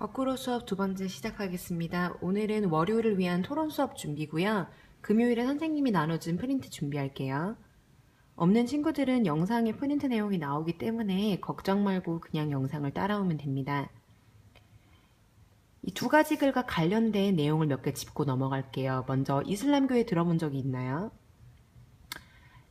거꾸로 수업 두 번째 시작하겠습니다. 오늘은 월요일을 위한 토론 수업 준비고요. 금요일에 선생님이 나눠준 프린트 준비할게요. 없는 친구들은 영상에 프린트 내용이 나오기 때문에 걱정 말고 그냥 영상을 따라오면 됩니다. 이 두 가지 글과 관련된 내용을 몇 개 짚고 넘어갈게요. 먼저 이슬람교에 들어본 적이 있나요?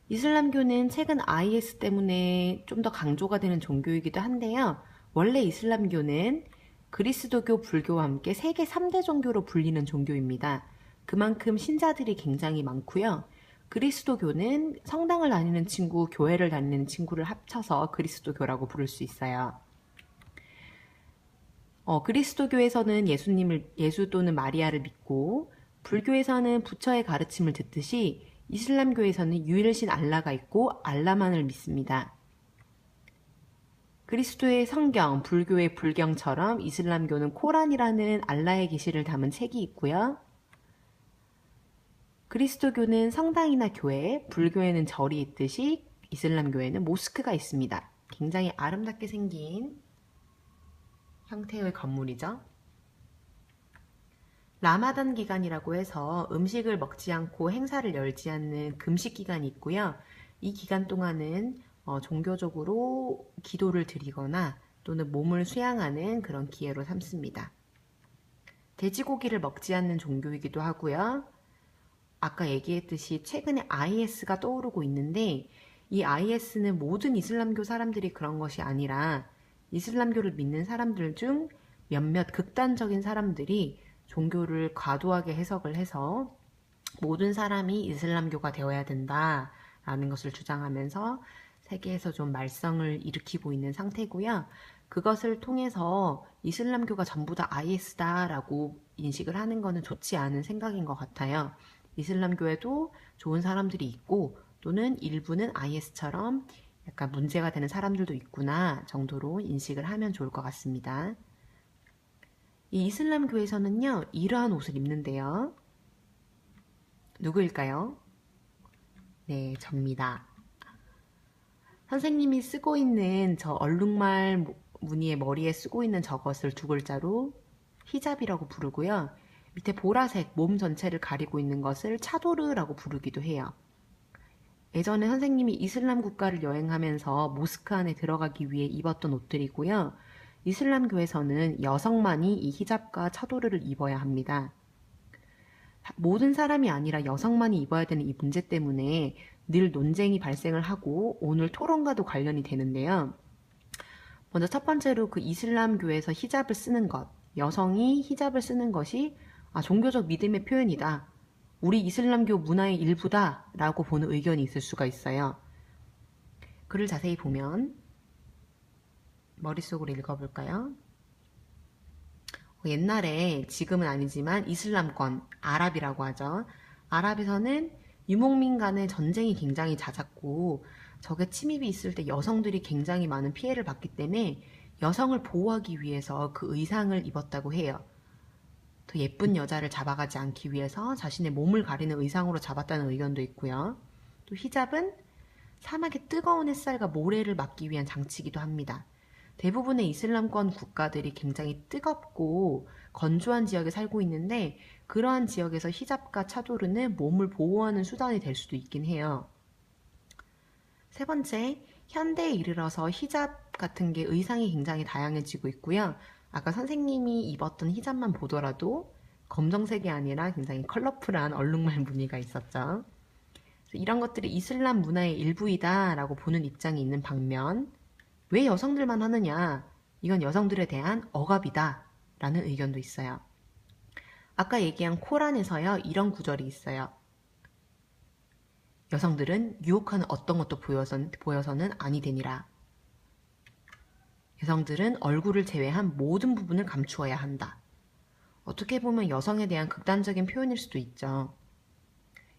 이슬람교는 최근 IS 때문에 좀 더 강조가 되는 종교이기도 한데요. 원래 이슬람교는 그리스도교, 불교와 함께 세계 3대 종교로 불리는 종교입니다. 그만큼 신자들이 굉장히 많고요. 그리스도교는 성당을 다니는 친구, 교회를 다니는 친구를 합쳐서 그리스도교라고 부를 수 있어요. 그리스도교에서는 예수 또는 마리아를 믿고, 불교에서는 부처의 가르침을 듣듯이 이슬람교에서는 유일신 알라가 있고 알라만을 믿습니다. 그리스도의 성경, 불교의 불경처럼 이슬람교는 코란이라는 알라의 계시를 담은 책이 있고요. 그리스도교는 성당이나 교회, 불교에는 절이 있듯이 이슬람교에는 모스크가 있습니다. 굉장히 아름답게 생긴 형태의 건물이죠. 라마단 기간이라고 해서 음식을 먹지 않고 행사를 열지 않는 금식 기간이 있고요. 이 기간 동안은 종교적으로 기도를 드리거나 또는 몸을 수양하는 그런 기회로 삼습니다. 돼지고기를 먹지 않는 종교이기도 하고요. 아까 얘기했듯이 최근에 IS가 떠오르고 있는데 이 IS는 모든 이슬람교 사람들이 그런 것이 아니라 이슬람교를 믿는 사람들 중 몇몇 극단적인 사람들이 종교를 과도하게 해석을 해서 모든 사람이 이슬람교가 되어야 된다라는 것을 주장하면서 세계에서 좀 말썽을 일으키고 있는 상태고요. 그것을 통해서 이슬람교가 전부 다 IS다라고 인식을 하는 것은 좋지 않은 생각인 것 같아요. 이슬람교에도 좋은 사람들이 있고 또는 일부는 IS처럼 약간 문제가 되는 사람들도 있구나 정도로 인식을 하면 좋을 것 같습니다. 이 이슬람교에서는요, 이러한 옷을 입는데요. 누구일까요? 네, 접니다. 선생님이 쓰고 있는 저 얼룩말 무늬의 머리에 쓰고 있는 저것을 두 글자로 히잡이라고 부르고요. 밑에 보라색 몸 전체를 가리고 있는 것을 차도르라고 부르기도 해요. 예전에 선생님이 이슬람 국가를 여행하면서 모스크 안에 들어가기 위해 입었던 옷들이고요. 이슬람교에서는 여성만이 이 히잡과 차도르를 입어야 합니다. 모든 사람이 아니라 여성만이 입어야 되는 이 문제 때문에 늘 논쟁이 발생을 하고 오늘 토론과도 관련이 되는데요. 먼저 첫 번째로 그 이슬람교에서 히잡을 쓰는 것, 여성이 히잡을 쓰는 것이 종교적 믿음의 표현이다. 우리 이슬람교 문화의 일부다 라고 보는 의견이 있을 수가 있어요. 글을 자세히 보면 머릿속으로 읽어볼까요? 옛날에, 지금은 아니지만 이슬람권, 아랍이라고 하죠. 아랍에서는 유목민 간의 전쟁이 굉장히 잦았고 적의 침입이 있을 때 여성들이 굉장히 많은 피해를 받기 때문에 여성을 보호하기 위해서 그 의상을 입었다고 해요. 더 예쁜 여자를 잡아가지 않기 위해서 자신의 몸을 가리는 의상으로 잡았다는 의견도 있고요. 또 히잡은 사막의 뜨거운 햇살과 모래를 막기 위한 장치이기도 합니다. 대부분의 이슬람권 국가들이 굉장히 뜨겁고 건조한 지역에 살고 있는데 그러한 지역에서 히잡과 차도르는 몸을 보호하는 수단이 될 수도 있긴 해요. 세 번째, 현대에 이르러서 히잡 같은 게 의상이 굉장히 다양해지고 있고요. 아까 선생님이 입었던 히잡만 보더라도 검정색이 아니라 굉장히 컬러풀한 얼룩말 무늬가 있었죠. 이런 것들이 이슬람 문화의 일부이다 라고 보는 입장이 있는 반면 왜 여성들만 하느냐? 이건 여성들에 대한 억압이다 라는 의견도 있어요. 아까 얘기한 코란에서요, 이런 구절이 있어요. 여성들은 유혹하는 어떤 것도 보여서는 아니 되니라. 여성들은 얼굴을 제외한 모든 부분을 감추어야 한다. 어떻게 보면 여성에 대한 극단적인 표현일 수도 있죠.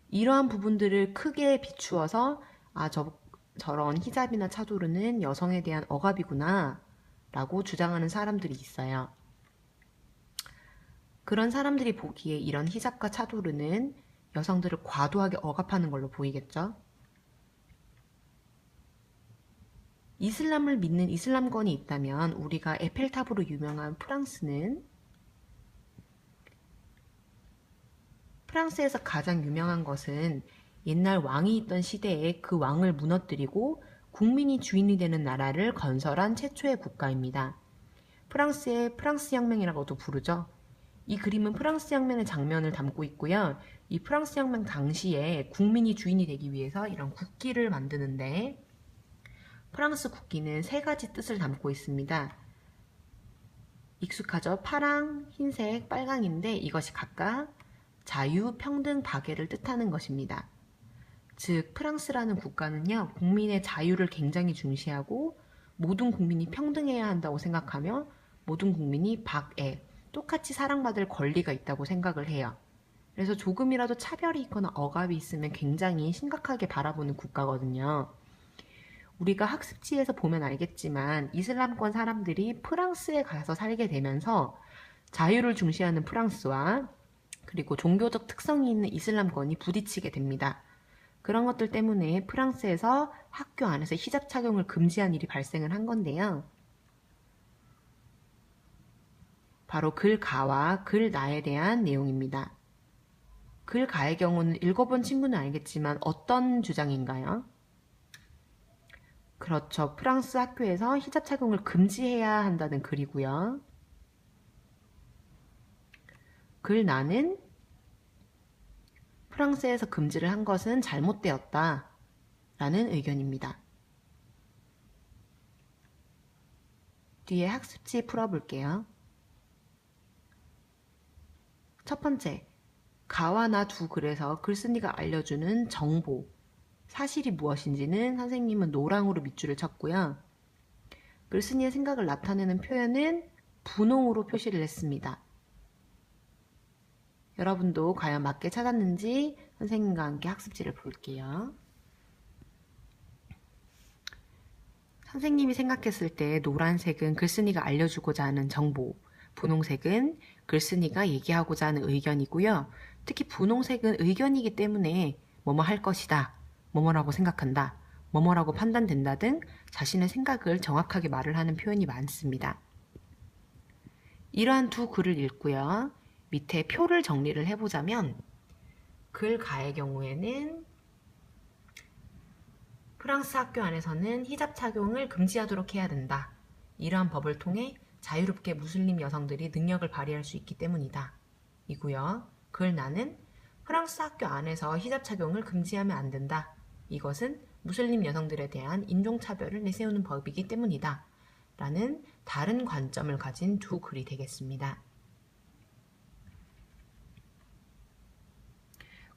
이러한 부분들을 크게 비추어서 저런 히잡이나 차도르는 여성에 대한 억압이구나 라고 주장하는 사람들이 있어요. 그런 사람들이 보기에 이런 히잡과 차도르는 여성들을 과도하게 억압하는 걸로 보이겠죠. 이슬람을 믿는 이슬람권이 있다면 우리가 에펠탑으로 유명한 프랑스에서 가장 유명한 것은 옛날 왕이 있던 시대에 그 왕을 무너뜨리고 국민이 주인이 되는 나라를 건설한 최초의 국가입니다. 프랑스의 프랑스 혁명이라고도 부르죠. 이 그림은 프랑스 혁명의 장면을 담고 있고요. 이 프랑스 혁명 당시에 국민이 주인이 되기 위해서 이런 국기를 만드는데 프랑스 국기는 세 가지 뜻을 담고 있습니다. 익숙하죠? 파랑, 흰색, 빨강인데 이것이 각각 자유, 평등, 박애를 뜻하는 것입니다. 즉 프랑스라는 국가는요, 국민의 자유를 굉장히 중시하고 모든 국민이 평등해야 한다고 생각하며 모든 국민이 박애, 똑같이 사랑받을 권리가 있다고 생각을 해요. 그래서 조금이라도 차별이 있거나 억압이 있으면 굉장히 심각하게 바라보는 국가거든요. 우리가 학습지에서 보면 알겠지만 이슬람권 사람들이 프랑스에 가서 살게 되면서 자유를 중시하는 프랑스와 그리고 종교적 특성이 있는 이슬람권이 부딪히게 됩니다. 그런 것들 때문에 프랑스에서 학교 안에서 히잡 착용을 금지한 일이 발생을 한 건데요. 바로 글가와 글나에 대한 내용입니다. 글가의 경우는 읽어본 친구는 알겠지만 어떤 주장인가요? 그렇죠. 프랑스 학교에서 히잡 착용을 금지해야 한다는 글이고요. 글나는 프랑스에서 금지를 한 것은 잘못되었다 라는 의견입니다. 뒤에 학습지 풀어볼게요. 첫 번째, 가와 나 두 글에서 글쓴이가 알려주는 정보, 사실이 무엇인지는 선생님은 노랑으로 밑줄을 쳤고요. 글쓴이의 생각을 나타내는 표현은 분홍으로 표시를 했습니다. 여러분도 과연 맞게 찾았는지 선생님과 함께 학습지를 볼게요. 선생님이 생각했을 때 노란색은 글쓴이가 알려주고자 하는 정보, 분홍색은 글쓴이가 얘기하고자 하는 의견이고요. 특히 분홍색은 의견이기 때문에 뭐뭐 할 것이다, 뭐뭐라고 생각한다, 뭐뭐라고 판단된다 등 자신의 생각을 정확하게 말을 하는 표현이 많습니다. 이러한 두 글을 읽고요. 밑에 표를 정리를 해보자면 글가의 경우에는 프랑스 학교 안에서는 히잡 착용을 금지하도록 해야 된다. 이러한 법을 통해 자유롭게 무슬림 여성들이 능력을 발휘할 수 있기 때문이다. 이고요. 글나는 프랑스 학교 안에서 히잡 착용을 금지하면 안 된다. 이것은 무슬림 여성들에 대한 인종차별을 내세우는 법이기 때문이다. 라는 다른 관점을 가진 두 글이 되겠습니다.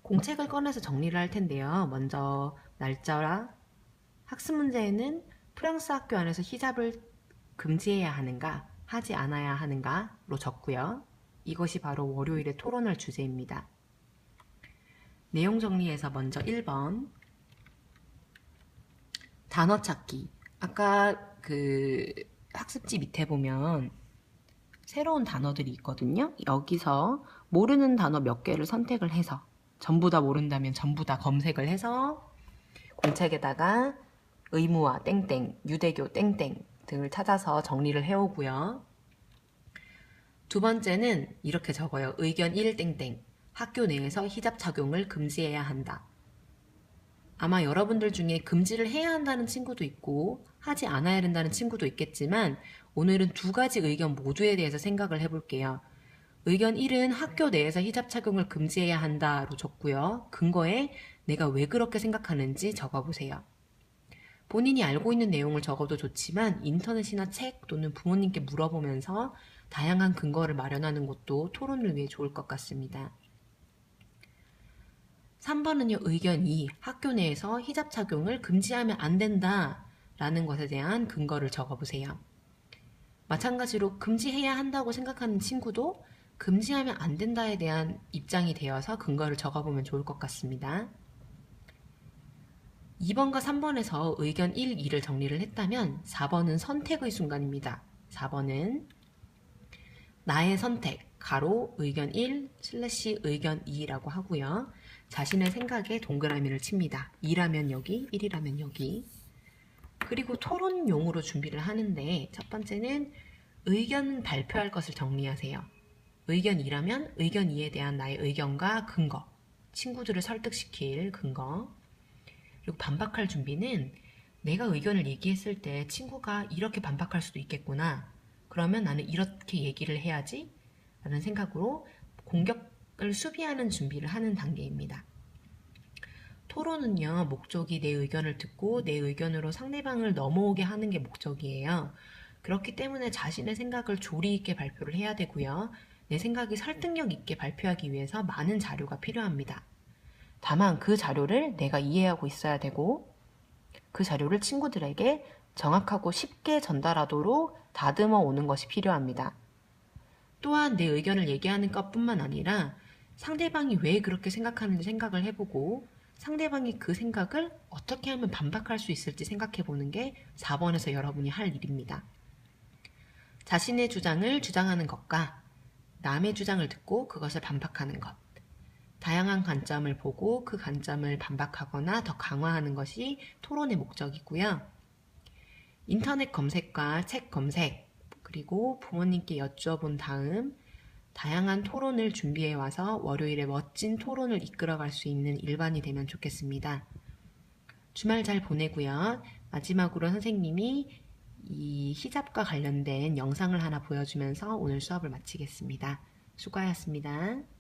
공책을 꺼내서 정리를 할 텐데요. 먼저 날짜와 학습 문제에는 프랑스 학교 안에서 히잡을 금지해야 하는가, 하지 않아야 하는가로 적고요. 이것이 바로 월요일에 토론할 주제입니다. 내용 정리에서 먼저 1번 단어 찾기. 아까 그 학습지 밑에 보면 새로운 단어들이 있거든요. 여기서 모르는 단어 몇 개를 선택을 해서 전부 다 모른다면 전부 다 검색을 해서 공책에다가 의무화 땡땡, 유대교 땡땡 등을 찾아서 정리를 해오고요. 두 번째는 이렇게 적어요. 의견 1 땡땡. 학교 내에서 히잡 착용을 금지해야 한다. 아마 여러분들 중에 금지를 해야 한다는 친구도 있고 하지 않아야 된다는 친구도 있겠지만 오늘은 두 가지 의견 모두에 대해서 생각을 해볼게요. 의견 1은 학교 내에서 히잡 착용을 금지해야 한다로 적고요. 근거에 내가 왜 그렇게 생각하는지 적어보세요. 본인이 알고 있는 내용을 적어도 좋지만 인터넷이나 책 또는 부모님께 물어보면서 다양한 근거를 마련하는 것도 토론을 위해 좋을 것 같습니다. 3번은요. 의견 2. 학교 내에서 히잡 착용을 금지하면 안 된다 라는 것에 대한 근거를 적어보세요. 마찬가지로 금지해야 한다고 생각하는 친구도 금지하면 안 된다에 대한 입장이 되어서 근거를 적어보면 좋을 것 같습니다. 2번과 3번에서 의견 1, 2를 정리를 했다면 4번은 선택의 순간입니다. 4번은 나의 선택, 가로 의견 1, 슬래시 의견 2라고 하고요. 자신의 생각에 동그라미를 칩니다. 2라면 여기, 1이라면 여기. 그리고 토론용으로 준비를 하는데 첫 번째는 의견 발표할 것을 정리하세요. 의견 2라면 의견 2에 대한 나의 의견과 근거, 친구들을 설득시킬 근거. 그리고 반박할 준비는 내가 의견을 얘기했을 때 친구가 이렇게 반박할 수도 있겠구나. 그러면 나는 이렇게 얘기를 해야지 라는 생각으로 공격을 수비하는 준비를 하는 단계입니다. 토론은요, 목적이 내 의견을 듣고 내 의견으로 상대방을 넘어오게 하는 게 목적이에요. 그렇기 때문에 자신의 생각을 조리 있게 발표를 해야 되고요. 내 생각이 설득력 있게 발표하기 위해서 많은 자료가 필요합니다. 다만 그 자료를 내가 이해하고 있어야 되고 그 자료를 친구들에게 정확하고 쉽게 전달하도록 다듬어 오는 것이 필요합니다. 또한 내 의견을 얘기하는 것뿐만 아니라 상대방이 왜 그렇게 생각하는지 생각을 해보고 상대방이 그 생각을 어떻게 하면 반박할 수 있을지 생각해보는 게 4번에서 여러분이 할 일입니다. 자신의 주장을 주장하는 것과 남의 주장을 듣고 그것을 반박하는 것. 다양한 관점을 보고 그 관점을 반박하거나 더 강화하는 것이 토론의 목적이고요. 인터넷 검색과 책 검색, 그리고 부모님께 여쭈어본 다음 다양한 토론을 준비해 와서 월요일에 멋진 토론을 이끌어갈 수 있는 일반이 되면 좋겠습니다. 주말 잘 보내고요. 마지막으로 선생님이 이 히잡과 관련된 영상을 하나 보여주면서 오늘 수업을 마치겠습니다. 수고하셨습니다.